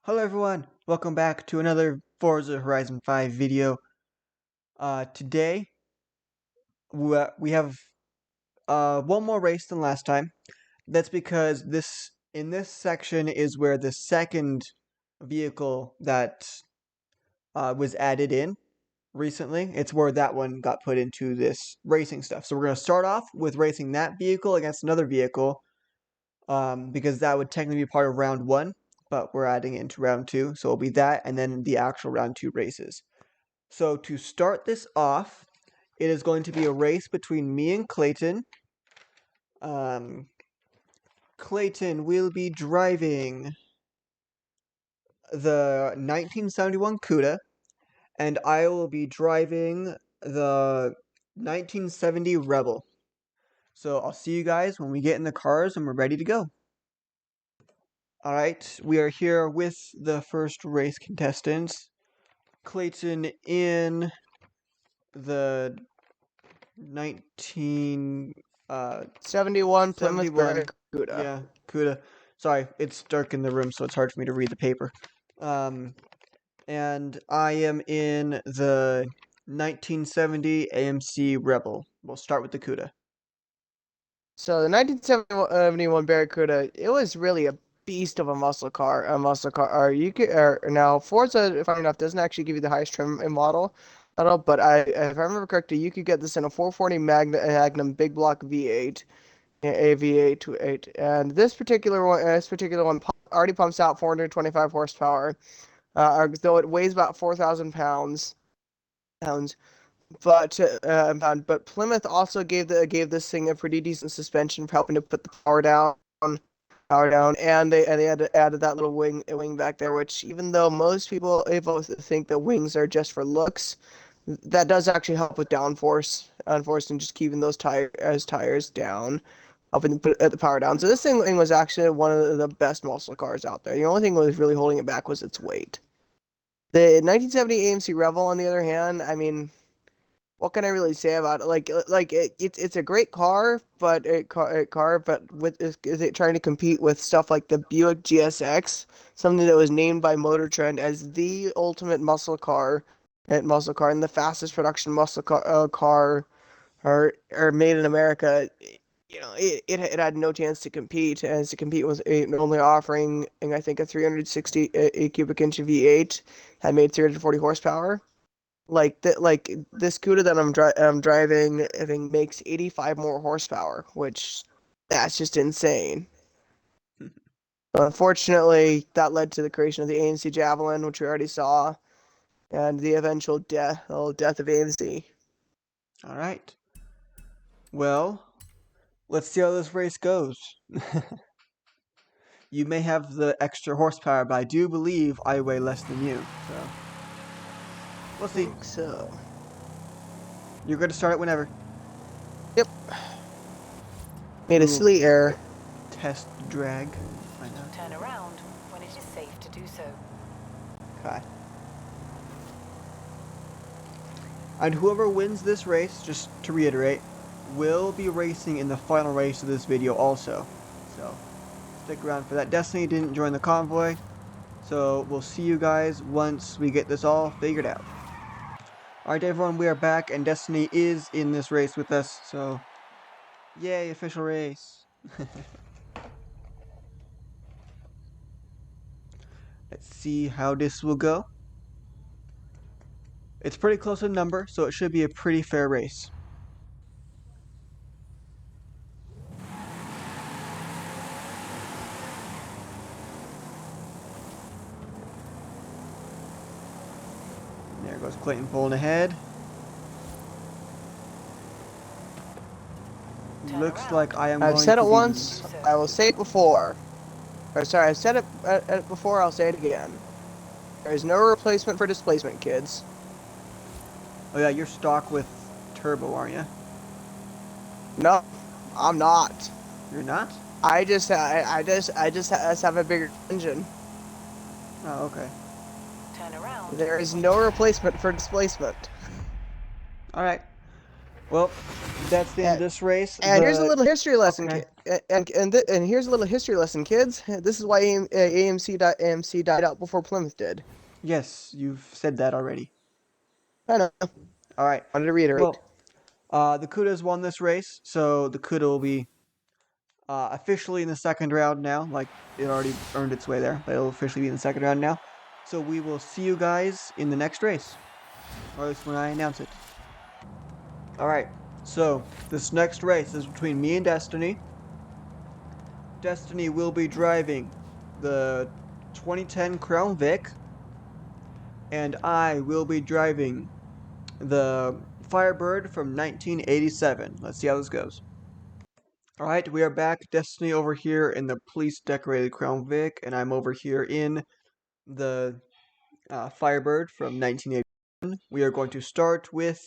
Hello everyone, welcome back to another Forza Horizon 5 video. Today we have one more race than last time. That's because in this section is where the second vehicle that was added in recently. It's where that one got put into this racing stuff. So we're going to start off with racing that vehicle against another vehicle, because that would technically be part of round one, but we're adding it into round two. So it'll be that and then the actual round two races. So to start this off, it is going to be a race between me and Clayton. Clayton will be driving the 1971 Cuda, and I will be driving the 1970 Rebel. So I'll see you guys when we get in the cars and we're ready to go. Alright, we are here with the first race contestants. Clayton in the 19 71 Plymouth 71. Barracuda. Yeah, Cuda. Sorry, it's dark in the room, so it's hard for me to read the paper. And I am in the 1970 AMC Rebel. We'll start with the Cuda. So the 1971 Barracuda, it was really a beast of a muscle car. Or you could, now Forza, funny enough, doesn't actually give you the highest trim in model, but if I remember correctly, you could get this in a 440 Magnum big block V8, a V8 to 8, and this particular one already pumps out 425 horsepower, though it weighs about 4,000 pounds. But Plymouth also gave this thing a pretty decent suspension for helping to put the power down, and they added that little wing back there, which even though most people think that wings are just for looks, that does actually help with downforce, and just keeping those tires down, helping to put the power down. So this thing was actually one of the best muscle cars out there. The only thing that was really holding it back was its weight. The 1970 AMC Revel, on the other hand, I mean, what can I really say about it? It's a great car, but is it trying to compete with stuff like the Buick GSX, something that was named by Motor Trend as the ultimate and the fastest production car, or made in America. It had no chance to compete, with only offering, I think, a 360 cubic inch V8, had made 340 horsepower. Like this Cuda that I'm driving, I think makes 85 more horsepower, which that's just insane. Unfortunately, that led to the creation of the AMC Javelin, which we already saw, and the eventual death of AMC. All right. Well, let's see how this race goes. You may have the extra horsepower, but I do believe I weigh less than you. So we'll I see. think so. You're going to start it whenever. Yep. Made a We'll silly error. test drag. Turn around when it is safe to do so. Okay. And whoever wins this race, just to reiterate, will be racing in the final race of this video also. So stick around for that. Destiny didn't join the convoy, so we'll see you guys once we get this all figured out. Alright everyone, we are back and Destiny is in this race with us, so yay, official race. Let's see how this will go. It's pretty close in number, so it should be a pretty fair race. There goes Clayton pulling ahead. Looks like I am I've going said to it be... once. I will say it before. Or sorry, I've said it before. I'll say it again. There is no replacement for displacement, kids. Oh yeah, you're stock with turbo, aren't you? No, I'm not. You're not? I just have a bigger engine. Oh, okay. Turn around. There is no replacement for displacement. Alright. Well, that's the end of this race. And here's a little history lesson, Okay. kid. and here's a little history lesson, kids. This is why AMC died out before Plymouth did. Yes, you've said that already. I know. All right. Wanted to reiterate. Well, the Cuda's won this race, so the Cuda will be officially in the second round now. Like, it already earned its way there, but it'll officially be in the second round now. So we will see you guys in the next race, or at least when I announce it. All right. So this next race is between me and Destiny. Destiny will be driving the 2010 Crown Vic, and I will be driving the Firebird from 1987. Let's see how this goes. Alright, we are back. Destiny over here in the police decorated Crown Vic, and I'm over here in the Firebird from 1981. We are going to start with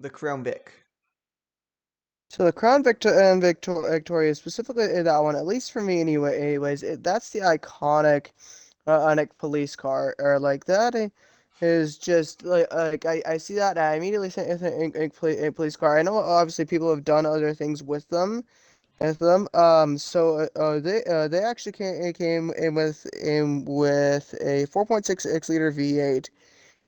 the Crown Vic. So the Crown Victoria, specifically that one, at least for me anyway. Anyways, that's the iconic police car, or like that is just like I see that and I immediately think a police car. I know obviously people have done other things with them. They actually came in with a 4.66 liter V8.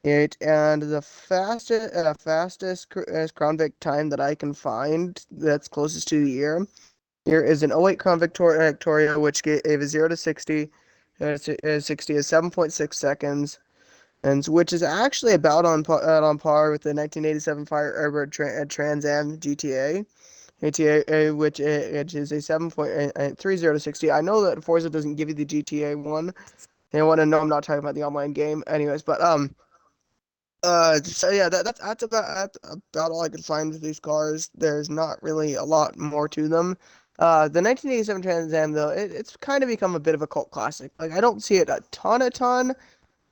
And the fastest Crown Vic time that I can find that's closest to the year here is an '08 Crown Victoria, which gave a 0 to 60, 60 is 7.6 seconds, and which is actually about on par with the 1987 Firebird Trans Am GTA. Which is a 7.30 to 60. I know that Forza doesn't give you the GTA one. They want to know I'm not talking about the online game, anyways. So yeah, that's about all I could find with these cars. There's not really a lot more to them. The 1987 Trans Am though, it's kind of become a bit of a cult classic. Like I don't see it a ton,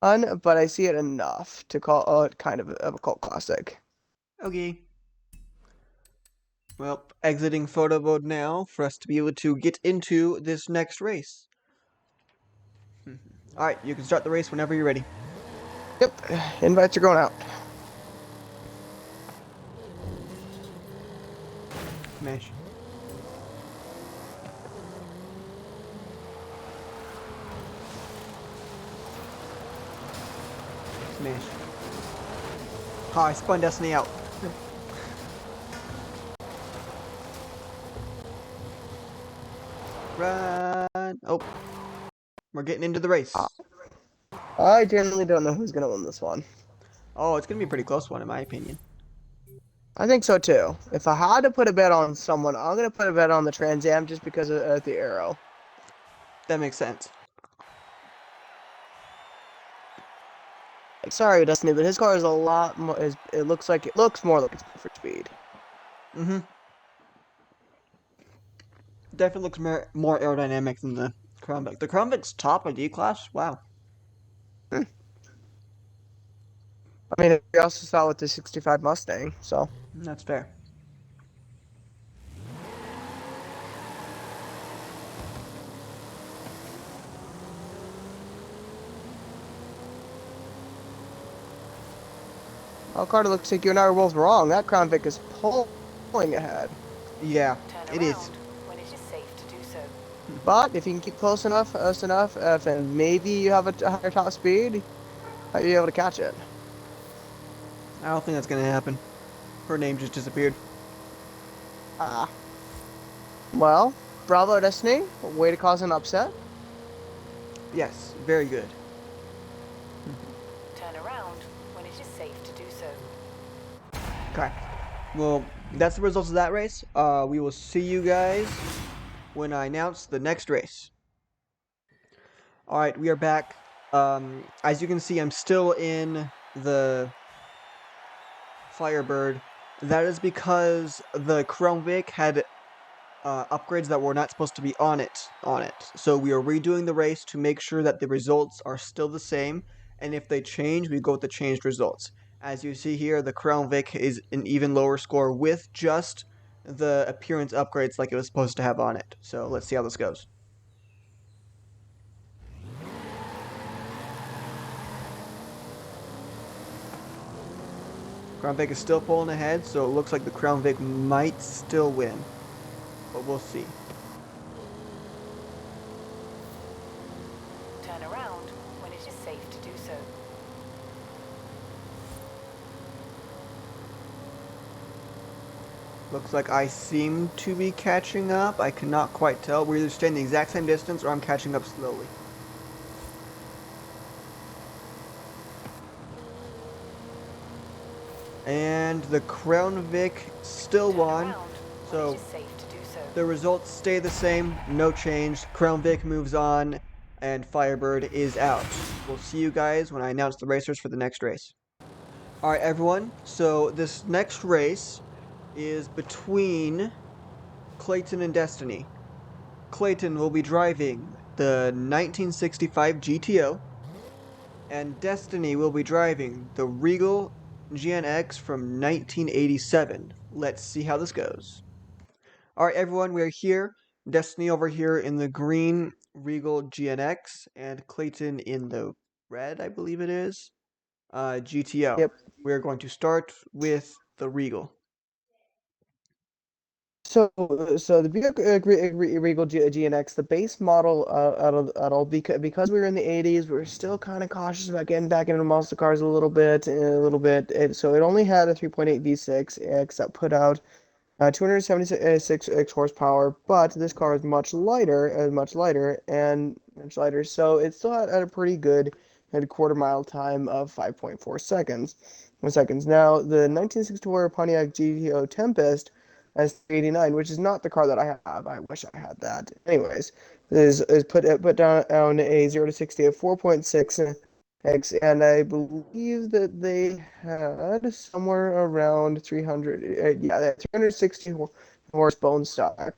but I see it enough to call it kind of a cult classic. Okay. Well, exiting photo mode now for us to be able to get into this next race. Alright, you can start the race whenever you're ready. Yep, invites are going out. Smash. Smash. Oh, I spun Destiny out. Run. Oh, we're getting into the race. I genuinely don't know who's gonna win this one. Oh, it's going to be a pretty close one, in my opinion. I think so too. If I had to put a bet on someone, I'm gonna put a bet on the Trans Am just because of the arrow. That makes sense. Like, sorry, Destiny, but his car is a lot more. It looks more like it's built for speed. Mm-hmm. Definitely looks more aerodynamic than the Crown Vic. The Crown Vic's top of D-Class? Wow. Hmm. I mean, we also saw with the '65 Mustang, so. That's fair. Oh, Carter, looks like you and I were both wrong. That Crown Vic is pulling ahead. Yeah, Turn it is. around when it is safe to do so. But if you can keep close enough, and maybe you have a higher top speed, might be able to catch it. I don't think that's going to happen. Her name just disappeared. Ah. Well, bravo, Destiny. Way to cause an upset. Yes, very good. Turn around when it is safe to do so. Okay. Well, that's the results of that race. We will see you guys when I announce the next race. Alright, we are back. As you can see, I'm still in the Firebird. That is because the Chrome Vic had upgrades that were not supposed to be on it. So we are redoing the race to make sure that the results are still the same, and if they change, we go with the changed results. As you see here, the Crown Vic is an even lower score with just the appearance upgrades like it was supposed to have on it. So let's see how this goes. Crown Vic is still pulling ahead, so it looks like the Crown Vic might still win. But we'll see. Looks like I seem to be catching up. I cannot quite tell. We're either staying the exact same distance or I'm catching up slowly. And the Crown Vic still Turn won. around when it So is safe to do so. the results stay the same, no change. Crown Vic moves on, and Firebird is out. We'll see you guys when I announce the racers for the next race. Alright, everyone. So this next race is between Clayton and Destiny. Clayton will be driving the 1965 GTO, and Destiny will be driving the Regal GNX from 1987. Let's see how this goes. Alright, everyone, we are here. Destiny over here in the green Regal GNX, and Clayton in the red, I believe it is, GTO. Yep. We're going to start with the Regal. So the Regal GNX, the base model at all because we were in the 80s, we were still kind of cautious about getting back into muscle cars a little bit. So it only had a 3.8 V6 that put out 276 horsepower, but this car is much lighter, so it still had a pretty good quarter mile time of 5.4 seconds. Now, the 1964 Pontiac GTO Tempest S89, which is not the car that I have. I wish I had that. Anyways, is put down on a 0 to 60 at 4.6 X, and I believe that they had somewhere around 300, yeah, they had 360 horse bone stock.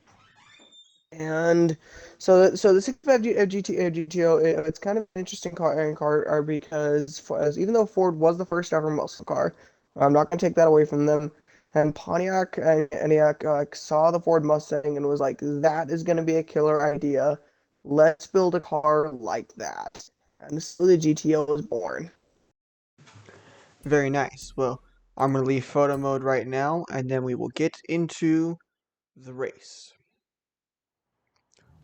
And so the 65 GTO, it's kind of an interesting car because even though Ford was the first ever muscle car, I'm not going to take that away from them. And Pontiac saw the Ford Mustang and was like, that is going to be a killer idea. Let's build a car like that. And so the GTO was born. Very nice. Well, I'm going to leave photo mode right now, and then we will get into the race.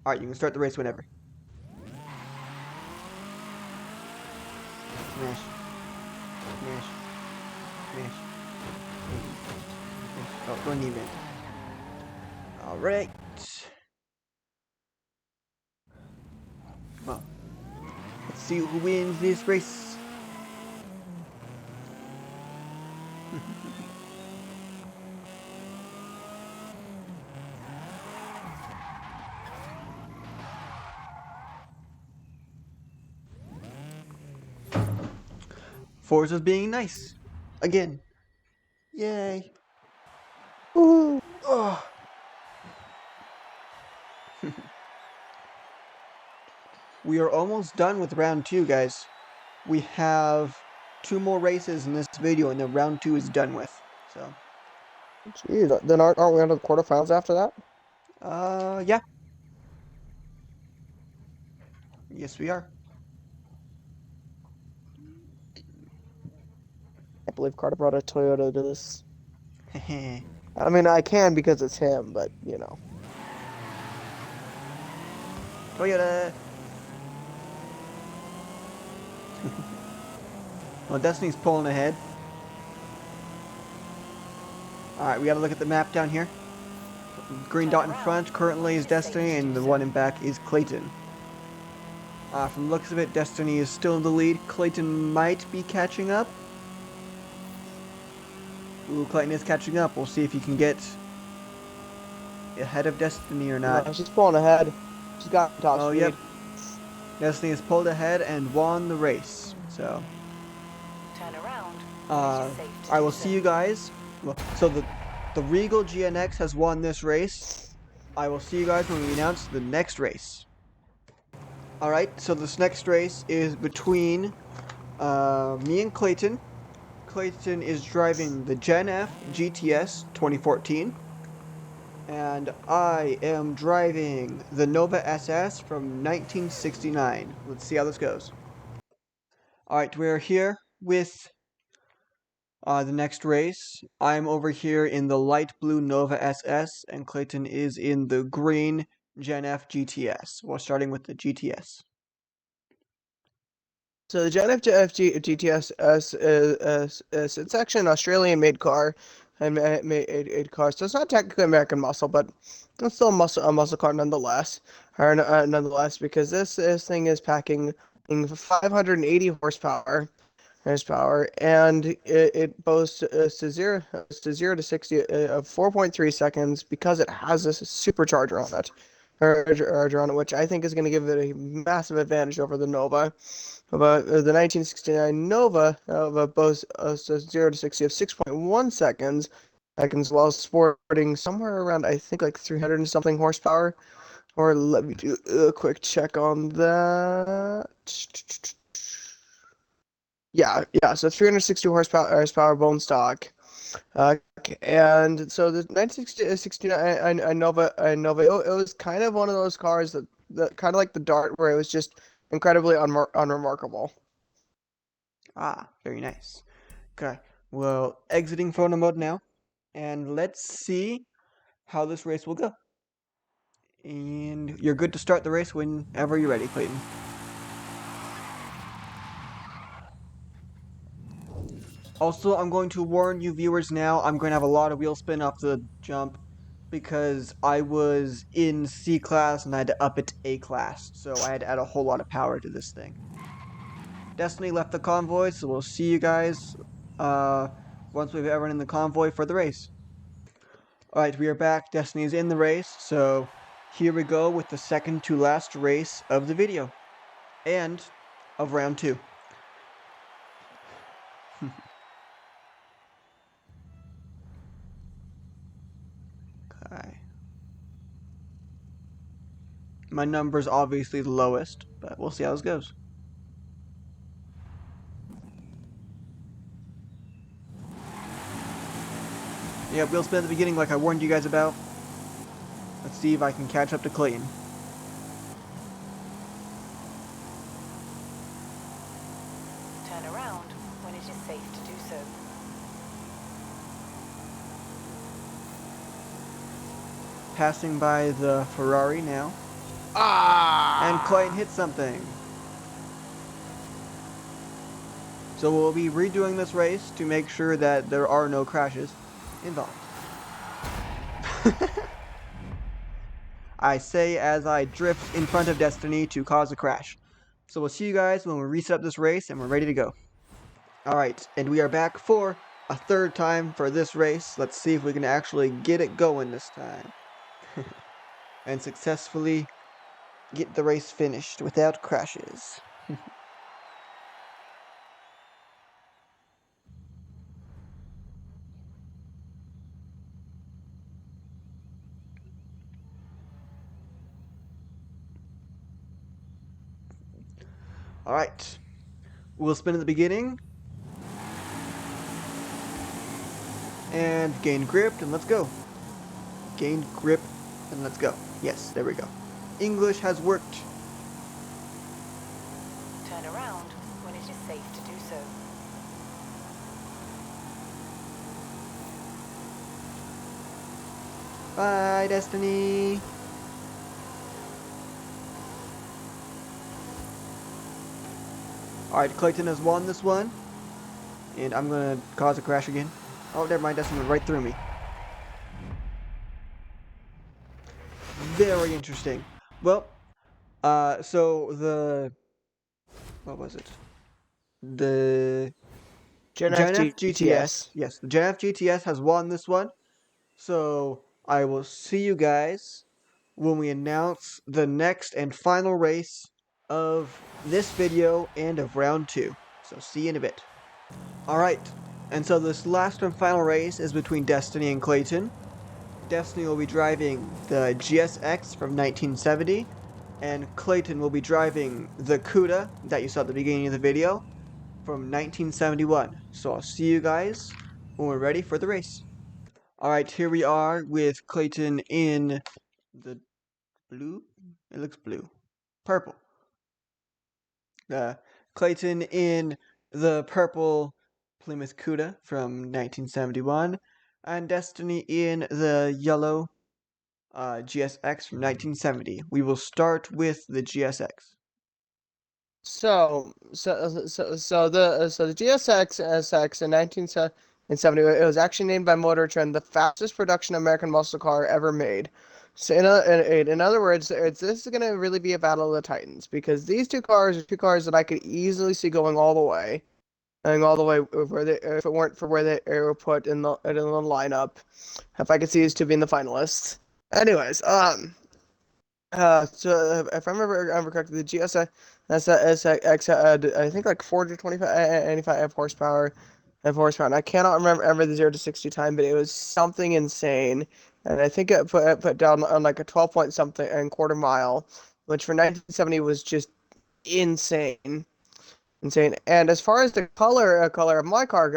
Alright, you can start the race whenever. Smash. Smash. Smash. Smash. Oh, don't even. Alright. Well, let's see who wins this race. Forza's being nice. Again. Yay. Woohoo! Oh. We are almost done with round 2, guys. We have 2 more races in this video, and then round 2 is done with. So, Geez, then aren't we on to the quarterfinals after that? yeah. Yes, we are. I believe Carter brought a Toyota to this. I mean, I can because it's him, but you know. Toyota. Well, Destiny's pulling ahead. Alright, we gotta look at the map down here. Green dot in front currently is Destiny, and the one in back is Clayton. From the looks of it, Destiny is still in the lead. Clayton might be catching up. Ooh, Clayton is catching up. We'll see if he can get ahead of Destiny or not. No, she's pulling ahead. She's got top Oh, speed. yep. Destiny has pulled ahead and won the race. So, Turn around when it is safe to I do will so. see you guys. Well, so the Regal GNX has won this race. I will see you guys when we announce the next race. Alright, so this next race is between me and Clayton. Clayton is driving the Gen F GTS 2014. And I am driving the Nova SS from 1969. Let's see how this goes. Alright, we're here with the next race. I'm over here in the light blue Nova SS, and Clayton is in the green Gen F GTS. We're starting with the GTS. So the Gen FG GTS it's actually an Australian-made car. I made eight cars. So it's not technically American muscle, but it's still a muscle car nonetheless. Or nonetheless, because this thing is packing 580 horsepower, and it boasts to 0 to 60 of 4.3 seconds because it has this supercharger on it, which I think is going to give it a massive advantage over the Nova. But the 1969 Nova boasts a 0 to 60 of 6.1 seconds, while sporting somewhere around, I think, like 300 and something horsepower. Or let me do a quick check on that. Yeah, so 360 horsepower bone stock. Uh, and so the 1969 Nova, it was kind of one of those cars that kind of like the Dart, where it was just incredibly unremarkable. Ah, very nice. Okay, well, exiting photo mode now, and let's see how this race will go. And you're good to start the race whenever you're ready, Clayton. Also, I'm going to warn you viewers now, I'm going to have a lot of wheel spin off the jump because I was in C class and I had to up it to A class, so I had to add a whole lot of power to this thing. Destiny left the convoy, so we'll see you guys uh, once we've everyone in the convoy for the race. Alright, we are back. Destiny is in the race, so here we go with the second to last race of the video and of round 2. Okay. My number's obviously the lowest, but we'll see how this goes. Yeah, wheel spin at the beginning like I warned you guys about. Let's see if I can catch up to Clayton. Turn around when it is safe to do so. Passing by the Ferrari now. And Clayton hit something. So we'll be redoing this race to make sure that there are no crashes involved. I say as I drift in front of Destiny to cause a crash. So we'll see you guys when we reset this race and we're ready to go. Alright, and we are back for a third time for this race. Let's see if we can actually get it going this time. And successfully get the race finished without crashes. Alright, we'll spin at the beginning. And gain grip, and let's go. Gain grip, and let's go. Yes, there we go. English has worked. Turn around when it is safe to do so. Bye, Destiny. Alright, Clayton has won this one. And I'm gonna cause a crash again. Oh, never mind, Destiny went right through me. Very interesting. Well, so the... What was it? The Gen F Gen F GTS. GTS. Yes, the Gen F GTS has won this one. So I will see you guys when we announce the next and final race of this video and of round 2. So see you in a bit. Alright, and so this last and final race is between Destiny and Clayton. Destiny will be driving the GSX from 1970, and Clayton will be driving the CUDA that you saw at the beginning of the video from 1971. So I'll see you guys when we're ready for the race. Alright, here we are with Clayton in the blue? It looks blue. Purple. Clayton in the purple Plymouth Cuda from 1971, and Destiny in the yellow GSX from 1970. We will start with the GSX. So the GSX SX in in 70. It was actually named by Motor Trend the fastest production American muscle car ever made. So in other words, this is going to really be a battle of the Titans because these two cars are two cars that I could easily see going all the way over if it weren't for where they were put in the lineup. If I could see these two being the finalists. Anyways, so if I remember correctly, the GSX SX had I think like 425 horsepower, and I cannot remember the 0 to 60 time, but it was something insane. And I think it put down on like a 12 point something and quarter mile, which for 1970 was just insane. Insane. And as far as the color of my car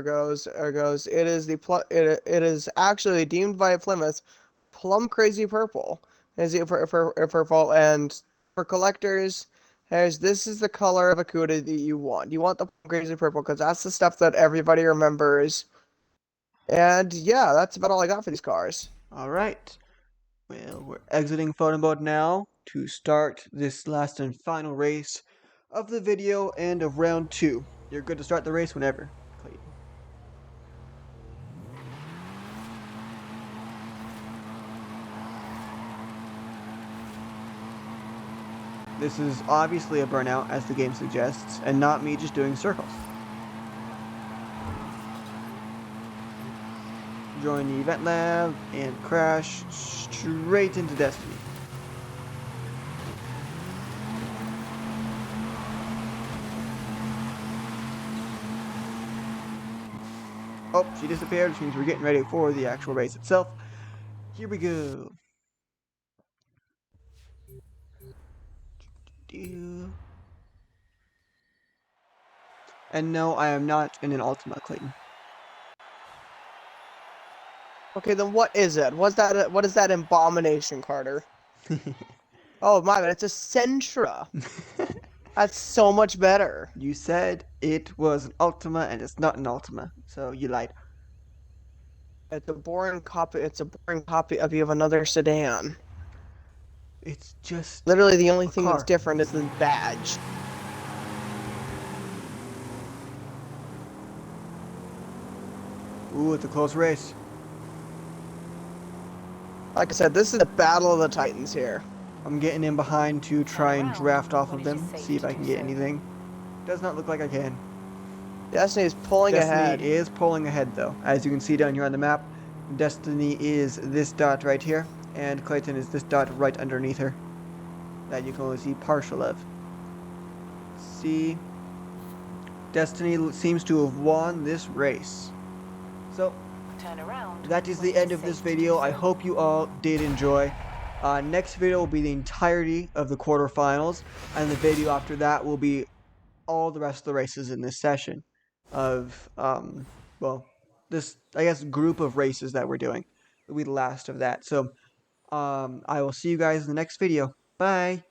goes, it is actually deemed by Plymouth plum crazy purple. Is it for purple and for collectors? This is the color of a Cuda that you want. You want the plum crazy purple because that's the stuff that everybody remembers. And yeah, that's about all I got for these cars. All right. Well, we're exiting photo mode now to start this last and final race of the video and of round 2. You're good to start the race whenever, Clayton. This is obviously a burnout, as the game suggests, and not me just doing circles. Join the event lab and crash straight into Destiny. Oh, she disappeared, which means we're getting ready for the actual race itself. Here we go. And no, I am not in an Ultima, Clayton. Okay, then what is it? What is that abomination, Carter? Oh my god, it's a Sentra. That's so much better. You said it was an Ultima, and it's not an Ultima, so you lied. It's a boring copy. It's a boring copy of another sedan. It's just Literally, the only a thing that's car. different is the badge. Ooh, it's a close race. Like I said, this is the battle of the Titans here. I'm getting in behind to try and draft off of them, see if I can get so. anything. Does not look like I can. Destiny is pulling ahead. Destiny is pulling ahead, though. As you can see down here on the map, Destiny is this dot right here, and Clayton is this dot right underneath her that you can only see partial of. See, Destiny seems to have won this race. So, Turn around that is when the it end is of this safe to do video. I so. hope you all did enjoy. Next video will be the entirety of the quarterfinals, and the video after that will be all the rest of the races in this session of, well, this, I guess, group of races that we're doing. It'll be the last of that. So, I will see you guys in the next video. Bye!